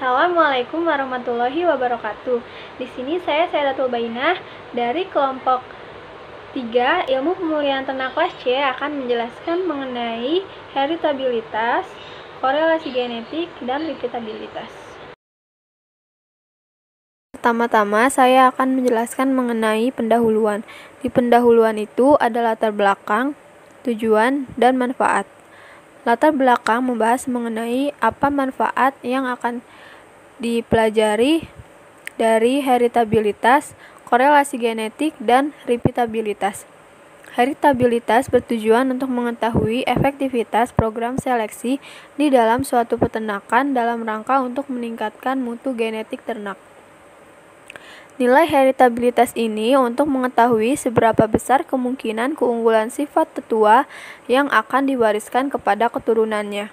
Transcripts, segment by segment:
Assalamualaikum warahmatullahi wabarakatuh. Di sini saya Sayyidatul Bainah dari kelompok 3 Ilmu Pemulihan Ternak kelas C akan menjelaskan mengenai heritabilitas, korelasi genetik, dan repeatabilitas. Pertama-tama saya akan menjelaskan mengenai pendahuluan. Di pendahuluan itu ada latar belakang, tujuan, dan manfaat. Latar belakang membahas mengenai apa manfaat yang akan dipelajari dari heritabilitas, korelasi genetik, dan repeatabilitas. Heritabilitas bertujuan untuk mengetahui efektivitas program seleksi di dalam suatu peternakan dalam rangka untuk meningkatkan mutu genetik ternak. Nilai heritabilitas ini untuk mengetahui seberapa besar kemungkinan keunggulan sifat tetua yang akan diwariskan kepada keturunannya.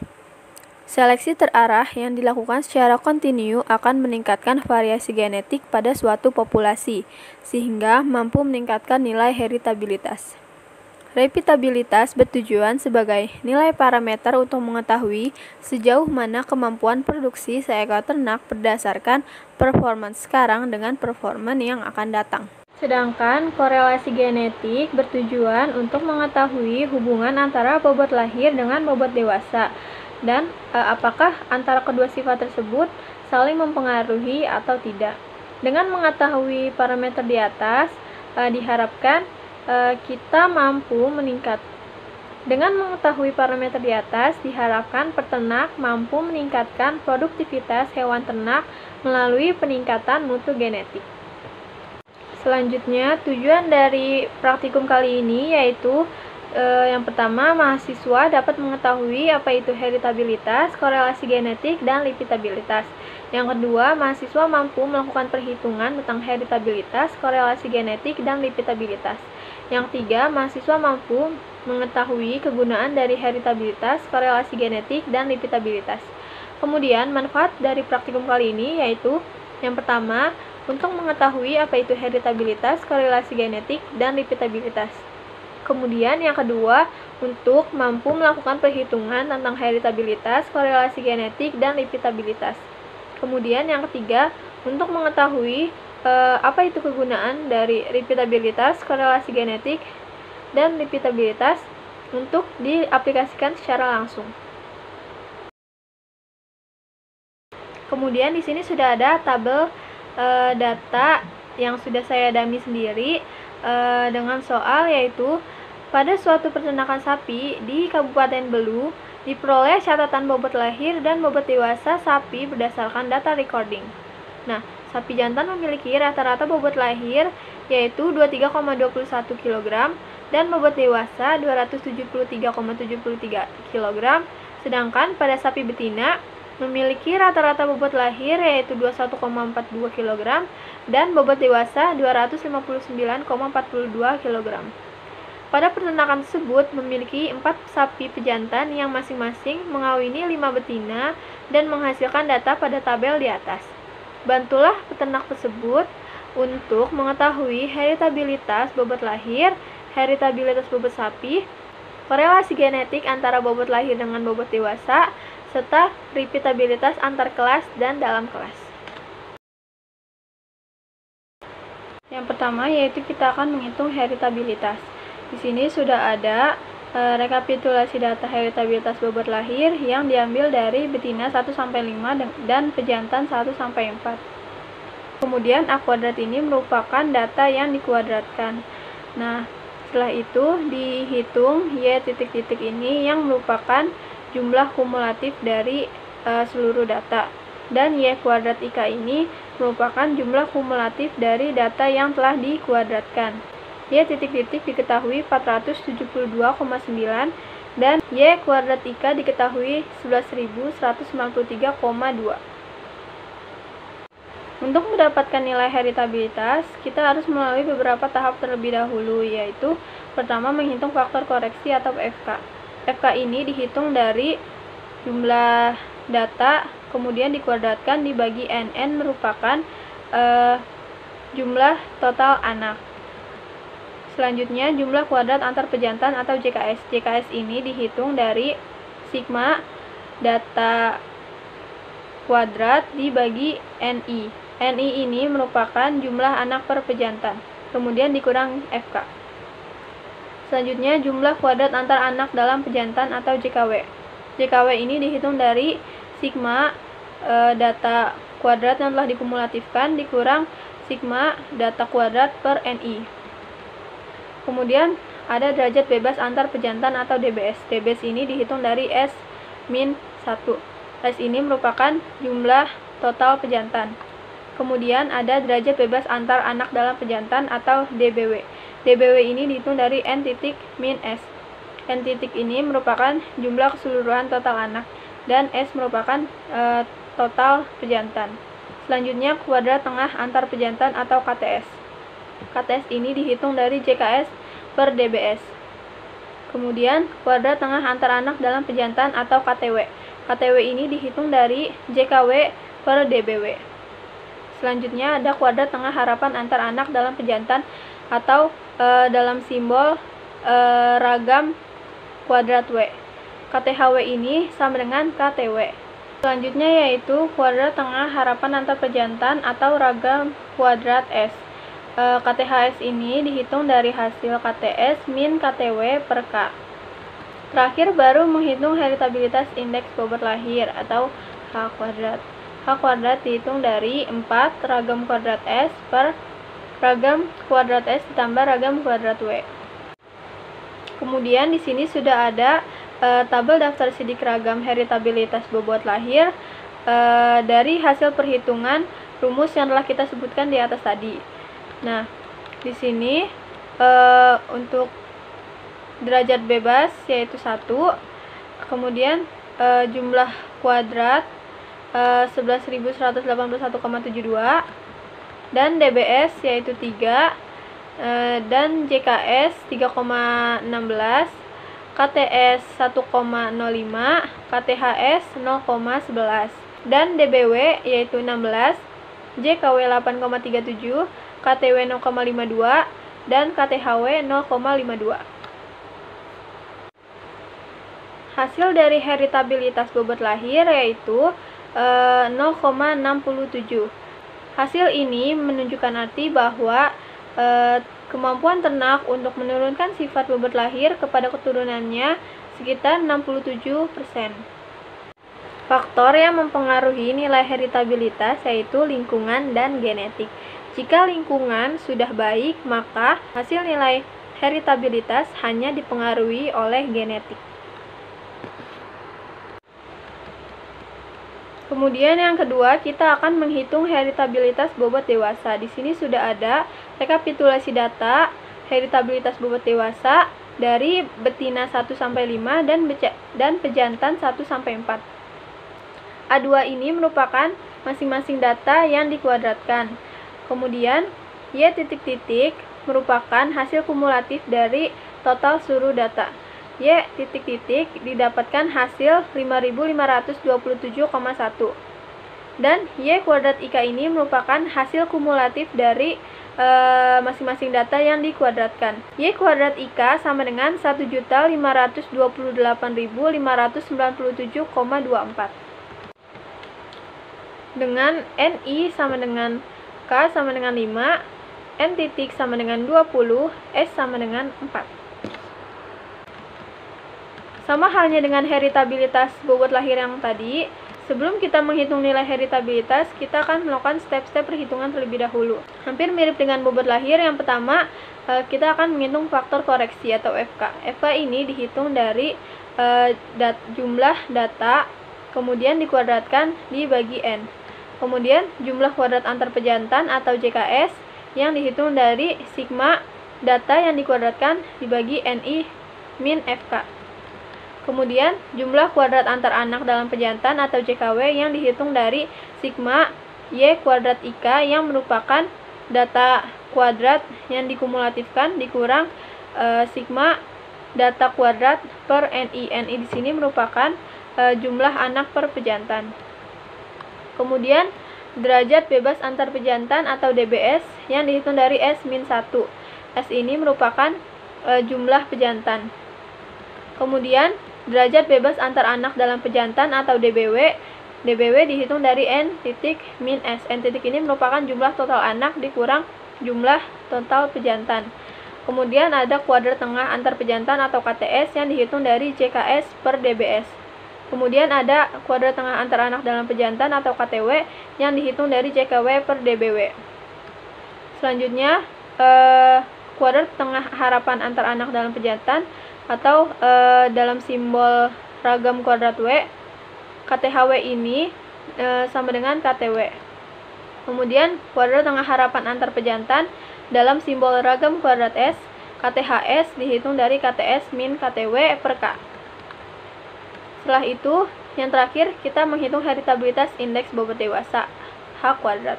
Seleksi terarah yang dilakukan secara kontinu akan meningkatkan variasi genetik pada suatu populasi, sehingga mampu meningkatkan nilai heritabilitas. Repeatabilitas bertujuan sebagai nilai parameter untuk mengetahui sejauh mana kemampuan produksi seekor ternak berdasarkan performance sekarang dengan performance yang akan datang. Sedangkan korelasi genetik bertujuan untuk mengetahui hubungan antara bobot lahir dengan bobot dewasa, dan apakah antara kedua sifat tersebut saling mempengaruhi atau tidak. Dengan mengetahui parameter di atas, diharapkan kita mampu meningkat. Dengan mengetahui parameter di atas, diharapkan peternak mampu meningkatkan produktivitas hewan ternak melalui peningkatan mutu genetik. Selanjutnya, tujuan dari praktikum kali ini yaitu yang pertama, mahasiswa dapat mengetahui apa itu heritabilitas, korelasi genetik, dan repeatabilitas. Yang kedua, mahasiswa mampu melakukan perhitungan tentang heritabilitas, korelasi genetik, dan repeatabilitas. Yang ketiga, mahasiswa mampu mengetahui kegunaan dari heritabilitas, korelasi genetik, dan repeatabilitas. Kemudian, manfaat dari praktikum kali ini yaitu yang pertama, untuk mengetahui apa itu heritabilitas, korelasi genetik, dan repeatabilitas. Kemudian yang kedua, untuk mampu melakukan perhitungan tentang heritabilitas, korelasi genetik, dan repeatabilitas. Kemudian yang ketiga, untuk mengetahui apa itu kegunaan dari repeatabilitas, korelasi genetik, dan repeatabilitas untuk diaplikasikan secara langsung. Kemudian di sini sudah ada tabel data yang sudah saya dami sendiri dengan soal yaitu pada suatu peternakan sapi di Kabupaten Belu diperoleh catatan bobot lahir dan bobot dewasa sapi berdasarkan data recording. Nah, sapi jantan memiliki rata-rata bobot lahir yaitu 23,21 kg dan bobot dewasa 273,73 kg, sedangkan pada sapi betina memiliki rata-rata bobot lahir yaitu 21,42 kg dan bobot dewasa 259,42 kg. Pada peternakan tersebut memiliki 4 sapi pejantan yang masing-masing mengawini 5 betina dan menghasilkan data pada tabel di atas. Bantulah peternak tersebut untuk mengetahui heritabilitas bobot lahir, heritabilitas bobot sapi, korelasi genetik antara bobot lahir dengan bobot dewasa, serta repeatabilitas antar kelas dan dalam kelas. Yang pertama yaitu kita akan menghitung heritabilitas. Di sini sudah ada rekapitulasi data heritabilitas bobot lahir yang diambil dari betina 1-5 dan pejantan 1-4. Kemudian A kuadrat ini merupakan data yang dikuadratkan. Nah, setelah itu dihitung Y titik-titik ini yang merupakan jumlah kumulatif dari seluruh data, dan Y kuadrat IK ini merupakan jumlah kumulatif dari data yang telah dikuadratkan. Y titik-titik diketahui 472,9 dan Y kuadrat IK diketahui 11.193,2. Untuk mendapatkan nilai heritabilitas, kita harus melalui beberapa tahap terlebih dahulu, yaitu pertama menghitung faktor koreksi atau FK. FK ini dihitung dari jumlah data, kemudian dikuadratkan dibagi NN merupakan jumlah total anak. Selanjutnya, jumlah kuadrat antar pejantan atau JKS. JKS ini dihitung dari sigma data kuadrat dibagi NI. NI ini merupakan jumlah anak per pejantan, kemudian dikurang FK. Selanjutnya, jumlah kuadrat antar anak dalam pejantan atau JKW. JKW ini dihitung dari sigma data kuadrat yang telah dikumulatifkan dikurang sigma data kuadrat per NI. Kemudian ada derajat bebas antar pejantan atau DBS. DBS ini dihitung dari S-1. S ini merupakan jumlah total pejantan. Kemudian ada derajat bebas antar anak dalam pejantan atau DBW. DBW ini dihitung dari N titik min S. N titik ini merupakan jumlah keseluruhan total anak dan S merupakan total pejantan. Selanjutnya kuadrat tengah antar pejantan atau KTS. KTS ini dihitung dari JKS per DBS. Kemudian kuadrat tengah antar anak dalam pejantan atau KTW. KTW ini dihitung dari JKW per DBW. Selanjutnya ada kuadrat tengah harapan antar anak dalam pejantan atau dalam simbol ragam kuadrat W. KTHW ini sama dengan KTW. Selanjutnya yaitu kuadrat tengah harapan antar pejantan atau ragam kuadrat S. KTHS ini dihitung dari hasil KTS min KTW per K. Terakhir baru menghitung heritabilitas indeks bobot lahir atau H kuadrat. H kuadrat dihitung dari 4 ragam kuadrat S per ragam kuadrat S ditambah ragam kuadrat W. Kemudian di sini sudah ada tabel daftar sidik ragam heritabilitas bobot lahir dari hasil perhitungan rumus yang telah kita sebutkan di atas tadi. Nah, di sini untuk derajat bebas yaitu 1, kemudian jumlah kuadrat 11.181,72 dan DBS yaitu 3 dan JKS 3,16, KTS 1,05, KTHS 0,11 dan DBW yaitu 16, JKW 8,37, KTW 0,52 dan KTHW 0,52. Hasil dari heritabilitas bobot lahir yaitu 0,67. Hasil ini menunjukkan arti bahwa kemampuan ternak untuk menurunkan sifat bobot lahir kepada keturunannya sekitar 67%. Faktor yang mempengaruhi nilai heritabilitas yaitu lingkungan dan genetik. Jika lingkungan sudah baik, maka hasil nilai heritabilitas hanya dipengaruhi oleh genetik. Kemudian yang kedua, kita akan menghitung heritabilitas bobot dewasa. Di sini sudah ada rekapitulasi data heritabilitas bobot dewasa dari betina 1 sampai 5 dan pejantan 1 sampai 4. A2 ini merupakan masing-masing data yang dikuadratkan. Kemudian Y titik-titik merupakan hasil kumulatif dari total seluruh data. Y titik-titik didapatkan hasil 5.527,1 dan Y kuadrat IK ini merupakan hasil kumulatif dari masing-masing data yang dikuadratkan. Y kuadrat IK sama dengan 1.528.597,24 dengan NI sama dengan K sama dengan 5, N titik sama dengan 20, S sama dengan 4. Sama halnya dengan heritabilitas bobot lahir yang tadi, sebelum kita menghitung nilai heritabilitas, kita akan melakukan step-step perhitungan terlebih dahulu. Hampir mirip dengan bobot lahir, yang pertama kita akan menghitung faktor koreksi atau FK. FK ini dihitung dari jumlah data, kemudian dikuadratkan dibagi N. Kemudian jumlah kuadrat antar pejantan atau JKS yang dihitung dari sigma data yang dikuadratkan dibagi NI min FK. Kemudian jumlah kuadrat antar anak dalam pejantan atau JKW yang dihitung dari sigma Y kuadrat IK yang merupakan data kuadrat yang dikumulatifkan dikurang sigma data kuadrat per NI. NI di sini merupakan jumlah anak per pejantan. Kemudian derajat bebas antar pejantan atau DBS yang dihitung dari S-1. S ini merupakan jumlah pejantan. Kemudian derajat bebas antar anak dalam pejantan atau DBW DBW dihitung dari N titik min S. N titik ini merupakan jumlah total anak dikurang jumlah total pejantan. Kemudian ada kuadrat tengah antar pejantan atau KTS yang dihitung dari JKS per DBS. Kemudian ada kuadrat tengah antar anak dalam pejantan atau KTW yang dihitung dari JKW per DBW. Selanjutnya, kuadrat tengah harapan antar anak dalam pejantan atau dalam simbol ragam kuadrat W, KTHW ini sama dengan KTW. Kemudian kuadrat tengah harapan antar pejantan dalam simbol ragam kuadrat S, KTHS dihitung dari KTS min KTW per K. Setelah itu, yang terakhir kita menghitung heritabilitas indeks bobot dewasa H kuadrat.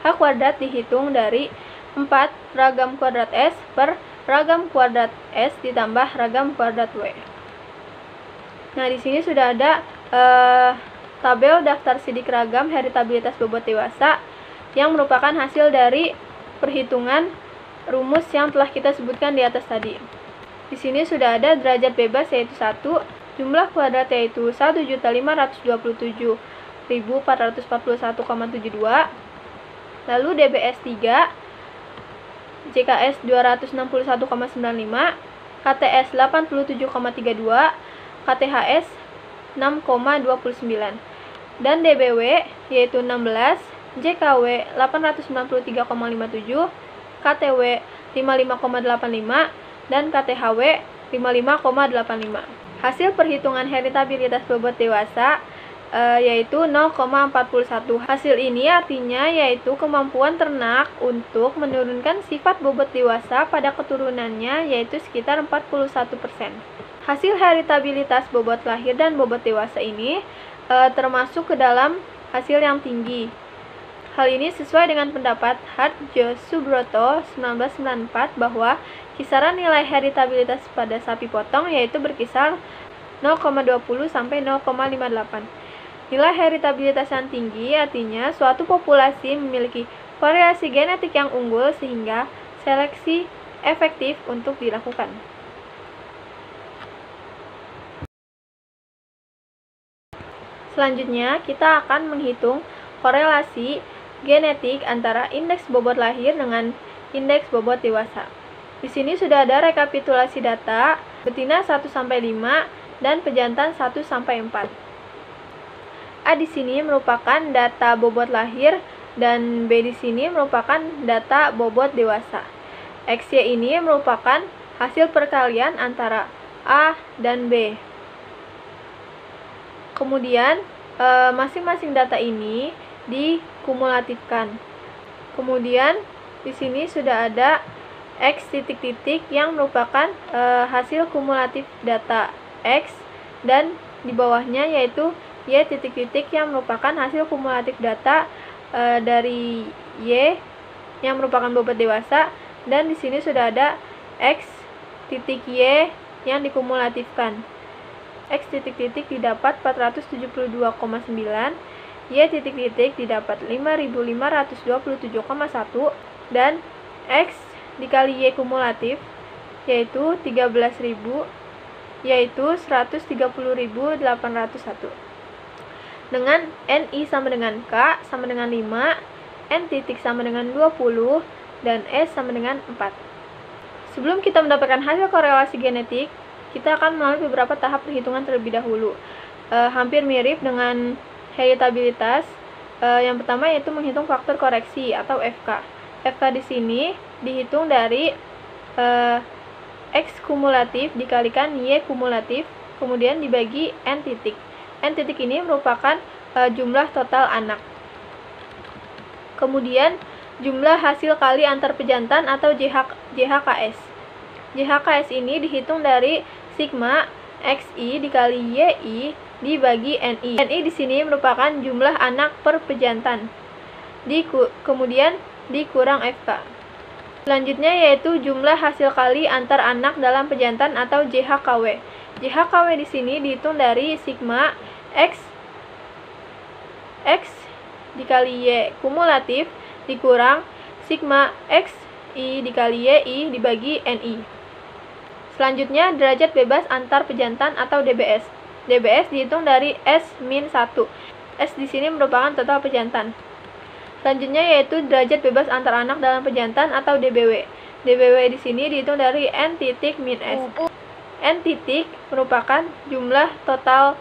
H kuadrat dihitung dari 4 ragam kuadrat S per ragam kuadrat S ditambah ragam kuadrat W. Nah, di sini sudah ada tabel daftar sidik ragam heritabilitas bobot dewasa yang merupakan hasil dari perhitungan rumus yang telah kita sebutkan di atas tadi. Di sini sudah ada derajat bebas yaitu 1, jumlah kuadrat yaitu 1.522.441,72, lalu DBS 3, JKS 261,95, KTS 87,32, KTHS 6,29, dan DBW yaitu 16, JKW 893,57, KTW 55,85, dan KTHW 55,85. Hasil perhitungan heritabilitas bobot dewasa yaitu 0,41. Hasil ini artinya yaitu kemampuan ternak untuk menurunkan sifat bobot dewasa pada keturunannya yaitu sekitar 41%. Hasil heritabilitas bobot lahir dan bobot dewasa ini termasuk ke dalam hasil yang tinggi. Hal ini sesuai dengan pendapat Harjo Subroto 1994 bahwa kisaran nilai heritabilitas pada sapi potong yaitu berkisar 0,20 sampai 0,58. Nilai heritabilitas yang tinggi artinya suatu populasi memiliki variasi genetik yang unggul sehingga seleksi efektif untuk dilakukan. Selanjutnya, kita akan menghitung korelasi genetik antara indeks bobot lahir dengan indeks bobot dewasa. Di sini sudah ada rekapitulasi data betina 1 sampai 5 dan pejantan 1 sampai 4. A di sini merupakan data bobot lahir dan B di sini merupakan data bobot dewasa. XY ini merupakan hasil perkalian antara A dan B. Kemudian masing-masing data ini dikumulatifkan. Kemudian di sini sudah ada X titik-titik yang merupakan hasil kumulatif data X dan di bawahnya yaitu Y titik-titik yang merupakan hasil kumulatif data dari Y yang merupakan bobot dewasa, dan di sini sudah ada X titik Y yang dikumulatifkan. X titik-titik didapat 472,9, Y titik-titik didapat 5.527,1, dan X dikali Y kumulatif yaitu 13.000 yaitu 130.801. Dengan NI sama dengan K sama dengan 5, N titik sama dengan 20, dan S sama dengan 4. Sebelum kita mendapatkan hasil korelasi genetik, kita akan melalui beberapa tahap perhitungan terlebih dahulu. Hampir mirip dengan heritabilitas. Yang pertama yaitu menghitung faktor koreksi atau FK. FK di sini dihitung dari X kumulatif dikalikan Y kumulatif, kemudian dibagi N titik. N titik ini merupakan jumlah total anak. Kemudian jumlah hasil kali antar pejantan atau JHKS. JHKS ini dihitung dari sigma XI dikali YI dibagi NI. NI di sini merupakan jumlah anak per pejantan. Kemudian dikurang FK. Selanjutnya yaitu jumlah hasil kali antar anak dalam pejantan atau JHKW. JHKW di sini dihitung dari sigma X dikali Y kumulatif dikurang sigma XI dikali YI dibagi NI. Selanjutnya derajat bebas antar pejantan atau DBS. DBS dihitung dari S-1. S di sini merupakan total pejantan. Selanjutnya yaitu derajat bebas antar anak dalam pejantan atau DBW. DBW di sini dihitung dari N titik min S. N titik merupakan jumlah total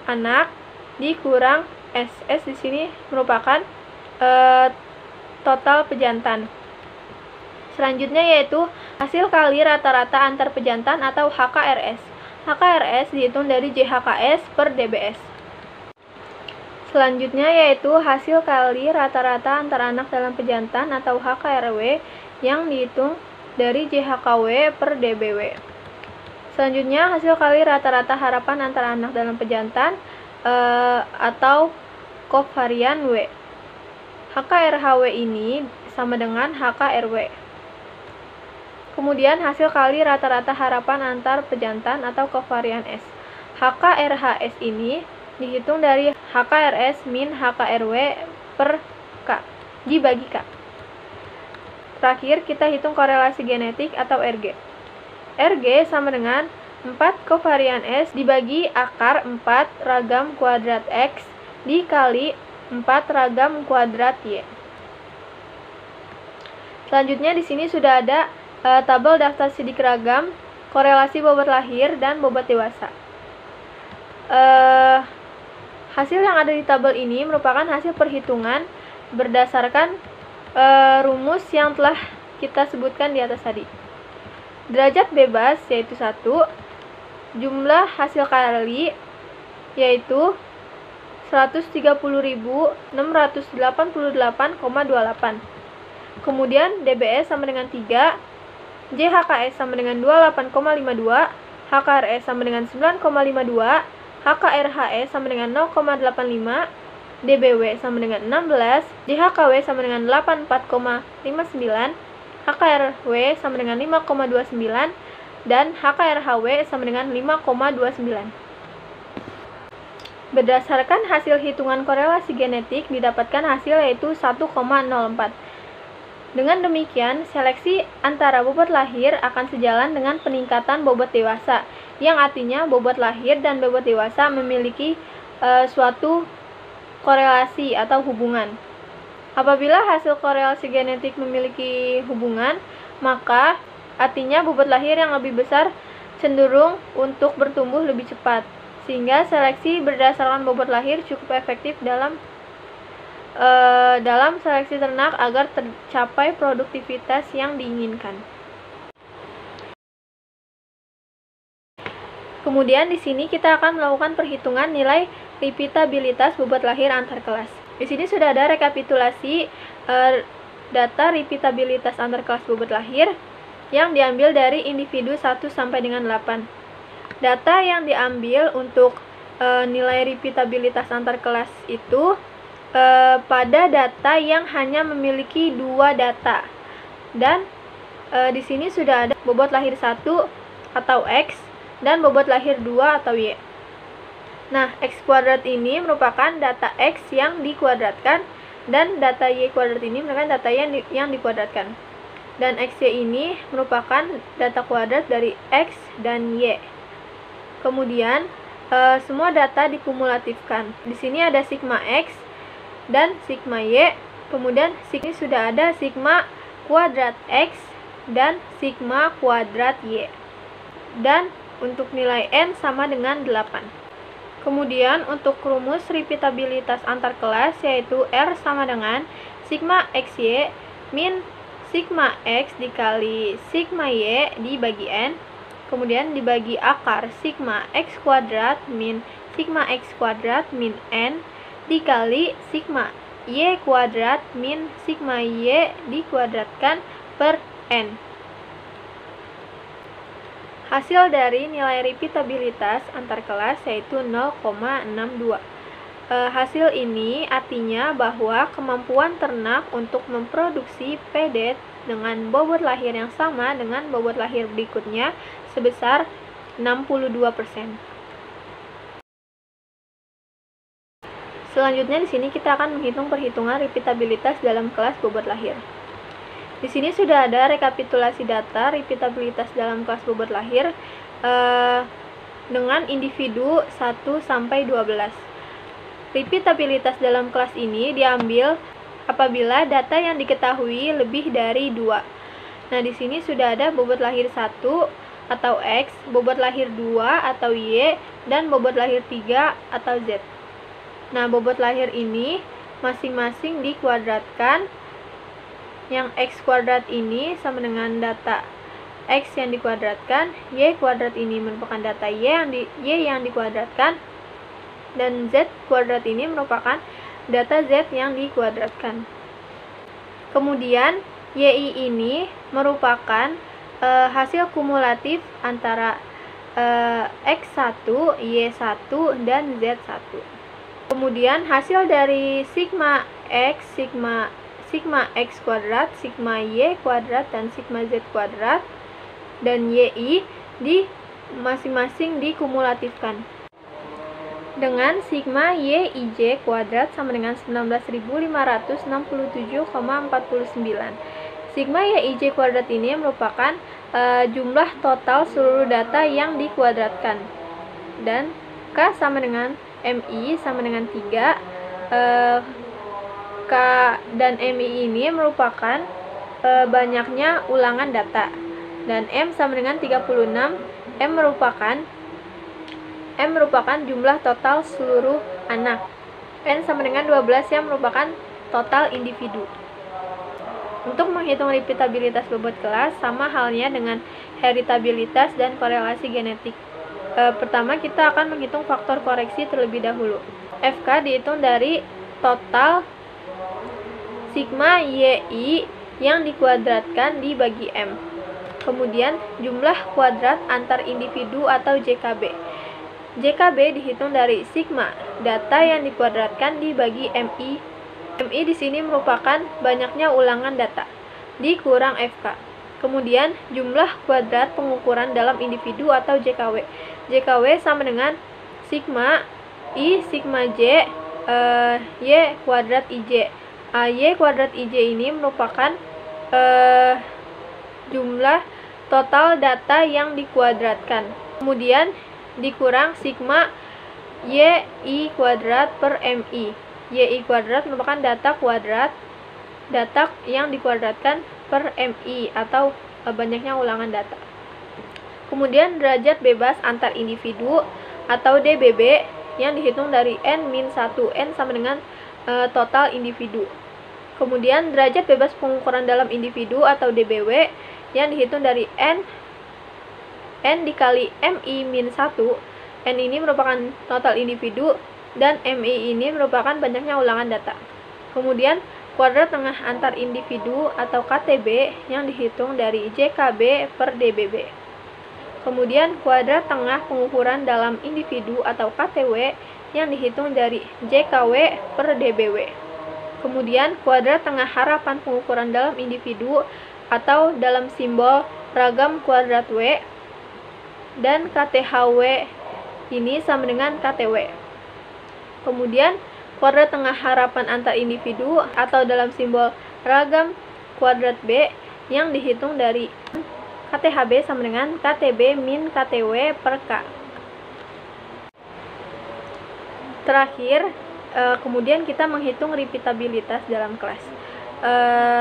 anak dikurang S. S di sini merupakan total pejantan. Selanjutnya yaitu hasil kali rata-rata antar pejantan atau HKRS. HKRS dihitung dari JHKS per DBS. Selanjutnya yaitu hasil kali rata-rata antar anak dalam pejantan atau HKRW yang dihitung dari JHKW per DBW. Selanjutnya hasil kali rata-rata harapan antar anak dalam pejantan atau kovarian W. HKRHW ini sama dengan HKRW. Kemudian hasil kali rata-rata harapan antar pejantan atau kovarian S. HKRHS ini dihitung dari HKRS min HKRW per K dibagi K. Terakhir kita hitung korelasi genetik atau RG. RG sama dengan 4 kovarian S dibagi akar 4 ragam kuadrat X dikali 4 ragam kuadrat Y. Selanjutnya di sini sudah ada tabel daftar sidik ragam, korelasi bobot lahir dan bobot dewasa. Hasil yang ada di tabel ini merupakan hasil perhitungan berdasarkan rumus yang telah kita sebutkan di atas tadi. Derajat bebas yaitu 1, jumlah hasil kali yaitu 130.688,28. Kemudian DBS sama dengan 3, JHKS sama dengan 28,52, HKRS sama dengan 9,52, HKRHS sama dengan 0,85, DBW sama dengan 16, JHKW sama dengan 84,59, HKRW sama dengan 5,29, dan HKRHW sama dengan 5,29. Berdasarkan hasil hitungan korelasi genetik didapatkan hasil yaitu 1,04. Dengan demikian, seleksi antara bobot lahir akan sejalan dengan peningkatan bobot dewasa, yang artinya bobot lahir dan bobot dewasa memiliki suatu korelasi atau hubungan. Apabila hasil korelasi genetik memiliki hubungan, maka artinya bobot lahir yang lebih besar cenderung untuk bertumbuh lebih cepat, sehingga seleksi berdasarkan bobot lahir cukup efektif dalam seleksi ternak agar tercapai produktivitas yang diinginkan. Kemudian di sini kita akan melakukan perhitungan nilai repeatabilitas bobot lahir antar kelas. Di sini sudah ada rekapitulasi data repeatabilitas antar kelas bobot lahir yang diambil dari individu 1 sampai dengan 8. Data yang diambil untuk nilai repeatabilitas antar kelas itu pada data yang hanya memiliki 2 data. Dan di sini sudah ada bobot lahir 1 atau X dan bobot lahir 2 atau Y. Nah, X kuadrat ini merupakan data X yang dikuadratkan dan data Y kuadrat ini merupakan data yang dikuadratkan. Dan XY ini merupakan data kuadrat dari X dan Y. Kemudian semua data dikumulatifkan. Di sini ada sigma X dan sigma Y. Kemudian sini sudah ada sigma kuadrat X dan sigma kuadrat Y. Dan untuk nilai N sama dengan 8. Kemudian untuk rumus repeatabilitas antar kelas yaitu R sama dengan sigma XY min sigma X dikali sigma Y dibagi N, kemudian dibagi akar sigma X kuadrat min sigma X kuadrat min N dikali sigma Y kuadrat min sigma Y dikuadratkan per N. Hasil dari nilai repeatabilitas antar kelas yaitu 0,62. Hasil ini artinya bahwa kemampuan ternak untuk memproduksi pedet dengan bobot lahir yang sama dengan bobot lahir berikutnya sebesar 62%. Selanjutnya di sini kita akan menghitung perhitungan repeatabilitas dalam kelas bobot lahir. Di sini sudah ada rekapitulasi data repeatabilitas dalam kelas bobot lahir dengan individu 1 sampai 12. Repeatabilitas dalam kelas ini diambil apabila data yang diketahui lebih dari 2. Nah, di sini sudah ada bobot lahir 1 atau X, bobot lahir 2 atau Y, dan bobot lahir 3 atau Z. Nah, bobot lahir ini masing-masing dikuadratkan. Yang X kuadrat ini sama dengan data X yang dikuadratkan, Y kuadrat ini merupakan data Y yang dikuadratkan, dan Z kuadrat ini merupakan data Z yang dikuadratkan. Kemudian YI ini merupakan hasil kumulatif antara X1, Y1, dan Z1. Kemudian hasil dari sigma X, sigma X kuadrat, sigma Y kuadrat, dan sigma Z kuadrat, dan YI masing-masing dikumulatifkan dengan sigma YIJ kuadrat sama dengan 19.567,49. Sigma YIJ kuadrat ini merupakan jumlah total seluruh data yang dikuadratkan, dan K sama dengan MI sama dengan 3. K dan MI ini merupakan banyaknya ulangan data, dan M sama dengan 36. M merupakan jumlah total seluruh anak. N sama dengan 12 yang merupakan total individu. Untuk menghitung repeatabilitas bobot kelas sama halnya dengan heritabilitas dan korelasi genetik. Pertama kita akan menghitung faktor koreksi terlebih dahulu. FK dihitung dari total sigma YI yang dikuadratkan dibagi M. Kemudian jumlah kuadrat antar individu atau JKB. JKB dihitung dari sigma data yang dikuadratkan dibagi MI. MI di sini merupakan banyaknya ulangan data dikurang FK. Kemudian jumlah kuadrat pengukuran dalam individu atau JKW. JKW sama dengan sigma I sigma J Y kuadrat IJ. Y kuadrat IJ ini merupakan jumlah total data yang dikuadratkan. Kemudian dikurang sigma YI kuadrat per MI. YI kuadrat merupakan data yang dikuadratkan per MI atau banyaknya ulangan data. Kemudian derajat bebas antar individu atau DBB yang dihitung dari N-1. N sama dengan total individu. Kemudian derajat bebas pengukuran dalam individu atau DBW yang dihitung dari N dikali MI-1. N ini merupakan total individu dan MI ini merupakan banyaknya ulangan data. Kemudian kuadrat tengah antar individu atau KTB yang dihitung dari JKB per DBB. Kemudian kuadrat tengah pengukuran dalam individu atau KTW yang dihitung dari JKW per DBW. Kemudian kuadrat tengah harapan pengukuran dalam individu atau dalam simbol ragam kuadrat W, dan KTHW ini sama dengan KTW. Kemudian kuadrat tengah harapan antar individu atau dalam simbol ragam kuadrat B yang dihitung dari KTHB sama dengan KTB min KTW per K. Terakhir, kemudian kita menghitung repeatabilitas dalam kelas.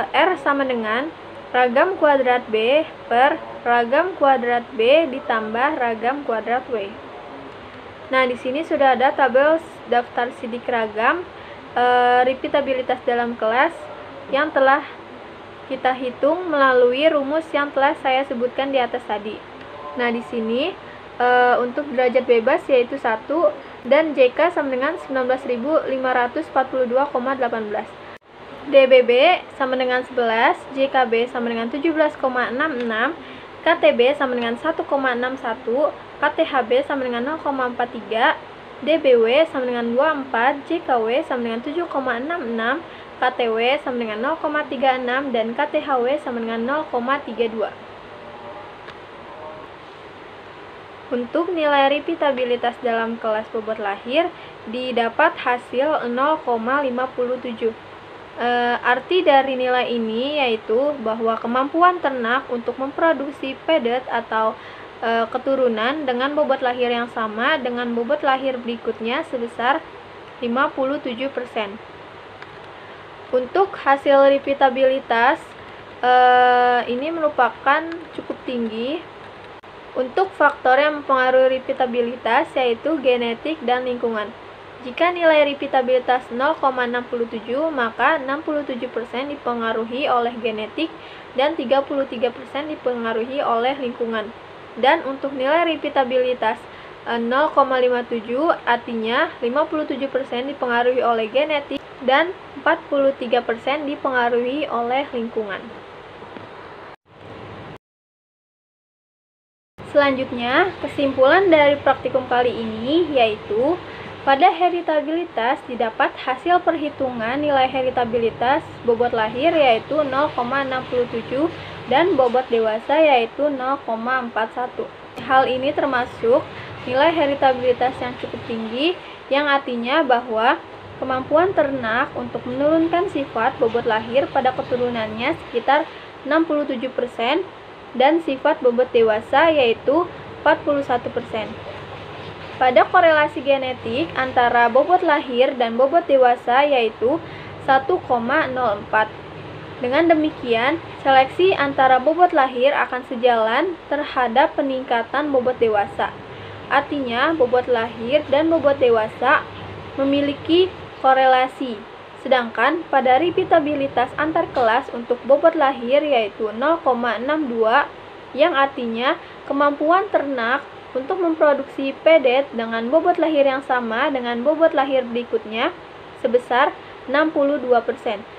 R sama dengan ragam kuadrat B per ragam kuadrat B ditambah ragam kuadrat W. Nah, di sini sudah ada tabel daftar sidik ragam repeatabilitas dalam kelas yang telah kita hitung melalui rumus yang telah saya sebutkan di atas tadi. Nah, di sini untuk derajat bebas yaitu 1 dan JK sama dengan 19.542,18. DBB sama dengan 11, JKB sama dengan 17,66, KTB sama dengan 1,61, KTHB sama dengan 0,43, DBW sama dengan 24, JKW sama dengan 7,66, KTW sama dengan 0,36, dan KTHW sama dengan 0,32. Untuk nilai repeatabilitas dalam kelas bobot lahir didapat hasil 0,57. Arti dari nilai ini yaitu bahwa kemampuan ternak untuk memproduksi pedet atau keturunan dengan bobot lahir yang sama dengan bobot lahir berikutnya sebesar 57%. Untuk hasil repeatabilitas ini merupakan cukup tinggi. Untuk faktor yang mempengaruhi repeatabilitas yaitu genetik dan lingkungan. Jika nilai repeatabilitas 0,67, maka 67% dipengaruhi oleh genetik dan 33% dipengaruhi oleh lingkungan. Dan untuk nilai repeatabilitas 0,57 artinya 57% dipengaruhi oleh genetik dan 43% dipengaruhi oleh lingkungan. Selanjutnya, kesimpulan dari praktikum kali ini yaitu pada heritabilitas didapat hasil perhitungan nilai heritabilitas bobot lahir yaitu 0,67 dan bobot dewasa yaitu 0,41. Hal ini termasuk nilai heritabilitas yang cukup tinggi, yang artinya bahwa kemampuan ternak untuk menurunkan sifat bobot lahir pada keturunannya sekitar 67%, dan sifat bobot dewasa yaitu 41%. Pada korelasi genetik antara bobot lahir dan bobot dewasa yaitu 1,04. Dengan demikian, seleksi antara bobot lahir akan sejalan terhadap peningkatan bobot dewasa. Artinya, bobot lahir dan bobot dewasa memiliki korelasi. Sedangkan pada repeatabilitas antar kelas untuk bobot lahir yaitu 0,62, yang artinya kemampuan ternak untuk memproduksi pedet dengan bobot lahir yang sama dengan bobot lahir berikutnya sebesar 62%.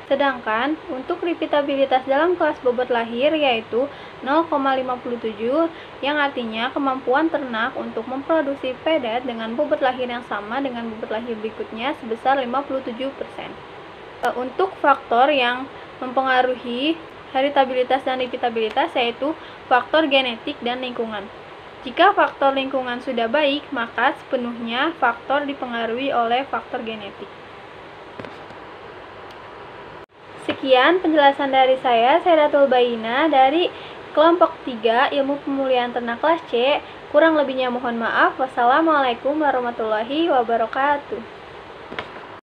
Sedangkan untuk repeatabilitas dalam kelas bobot lahir yaitu 0,57, yang artinya kemampuan ternak untuk memproduksi pedet dengan bobot lahir yang sama dengan bobot lahir berikutnya sebesar 57%. Untuk faktor yang mempengaruhi heritabilitas dan repeatabilitas yaitu faktor genetik dan lingkungan. Jika faktor lingkungan sudah baik, maka sepenuhnya faktor dipengaruhi oleh faktor genetik. Sekian penjelasan dari saya Datul Baina dari kelompok 3 Ilmu Pemulihan Ternak kelas C. Kurang lebihnya mohon maaf. Wassalamualaikum warahmatullahi wabarakatuh.